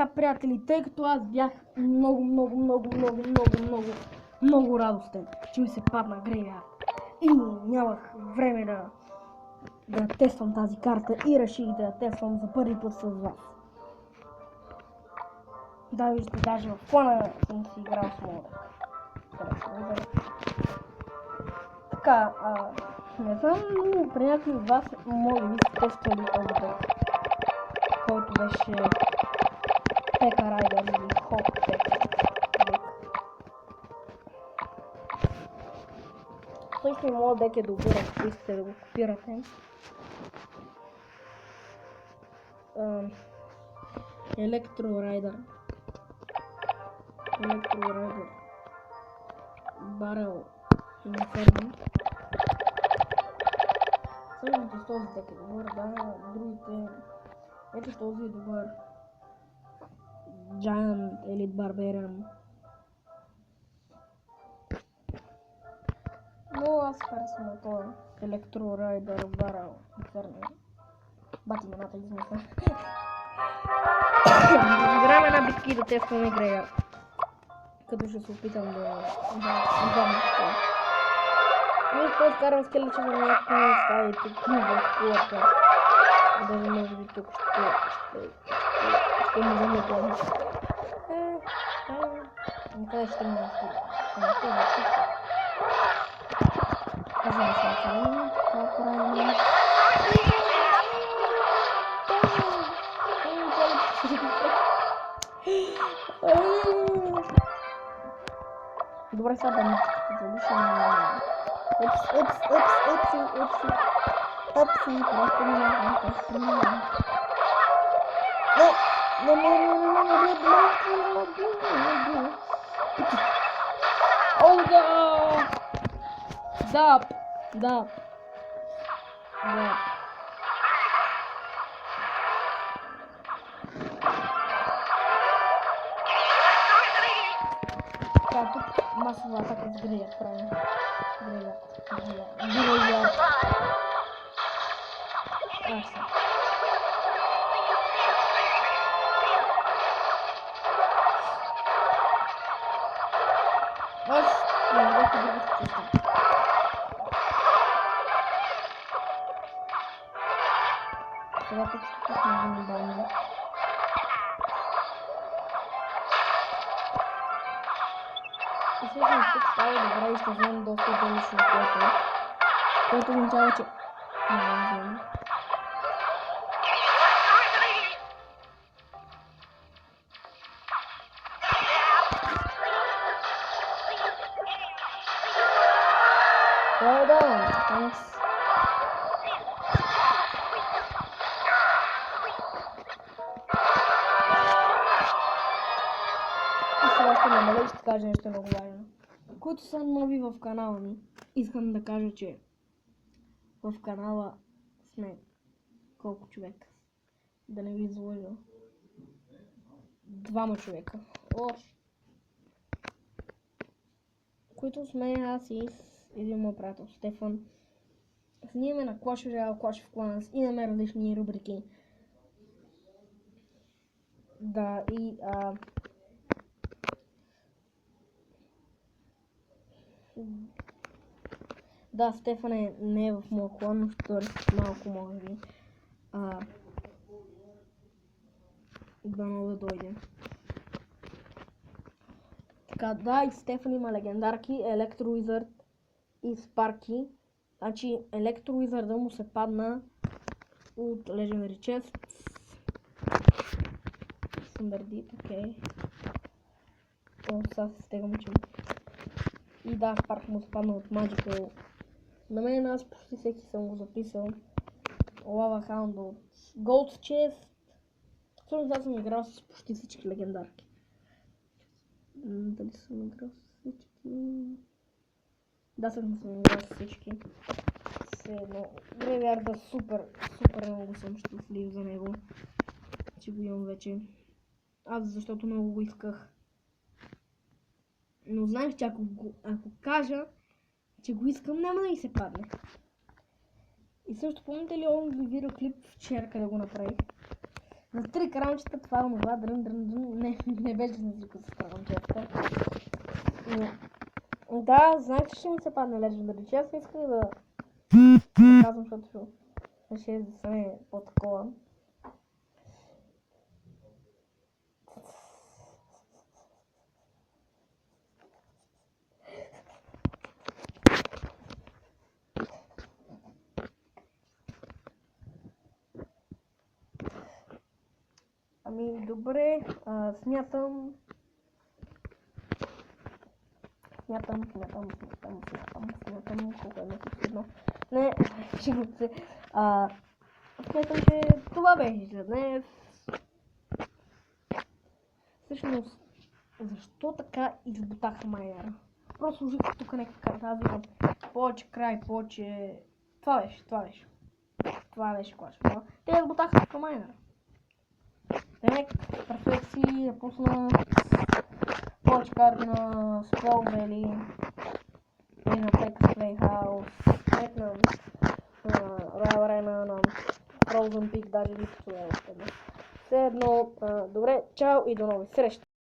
Така, приятели, тъй като аз бях много радостен, че ми се падна Грейвярд и нямах време да тествам тази карта и реших да я тествам за първи път с вас. Да, вижте, даже в плана съм си играл с моя дек. Така, не знам, но при някои от вас може би сте тествали този дек, който беше P.E.K.K.A Rider или Hot P.E.K.K.A дек. Също и моят дек е добър, ако искате да го копирате. Electro Rider Barrel Inferno. Също с този дек е добър, да, другите... Ето този е добър. Giant Elite Barbarian. Но аз харесвам на този Electro Rider Barrel Inferno. Бати имената измисля. Играем една битки да тестваме Грейвярд. Като ще се опитам да взема това. Но ще изкарам скелече за някакви места и тук в кулата. Даже може би тук ще му вземе това. Къде ще му вземе тук? Аз не съм къде, това правим. Добре, сега да мечката залишим. Упси, просто не знам. О, да. Така, тук масова атака с Грейвярд правим. Грейвярд. Аз не видях друга чувства. Сега тук ще пуснем един баня. И всъщност тук става добре и ще вземем доста делично което означава, че не вземем. Well done, thanks. И сега ще намаля и ще кажа нещо много важно. Които са нови в канала ми, искам да кажа, че в канала сме колко човека? Да не ви излъжа. 2 човека. Които сме аз и един мой приятел Стефан. Снимаме на Clash Royale, Clash of Clans и на различни рубрики. Да, и да, Стефан не е в моя клан, но ще търси малко може би. Дано да дойде. Така, да, и Стефан има легендарки, Electro Wizard и Sparky. Значи, Electro Wizard му се падна от Legendary Chest. Standard, окей. Сега се стегам, че... И да, Sparky му се падна от Magical. На мен аз почти всеки съм го записал. Lava Hound от Gold Chest. Всъщност аз съм играл с почти всички легендарки. Дали съм играл с всички? Да, съм играл с всички. Все едно. Грейвярда супер много съм щастлив за него. Че го имам вече. Аз защото много го исках. Но знаеш, че ако кажа, че го искам, няма да ми се падне. И също помните ли онзи видеоклип вчера, къде го направих? За 3 крамчета това, онова, не беше да звука с крамчета. Да, знаех, че ще ми се падне Legendary, че аз не исках да казвам, защото ще да стане по-такова. Ами, добре, смятам, колко е едно. Не, шегувам се. Смятам, че това беше за днес. Всъщност, защо така избутах майнера? Просто сложих тук някаква карта, аз викам повече край, повече... Това беше клашно. Те избутаха тук майнера. Демек, перфекции, я пусна повече карти на Spell Valley и на Pekka's Playhouse, на Royal Arena, на Frozen Peak, даже липсва още. Все едно, добре, чао и до нови срещи!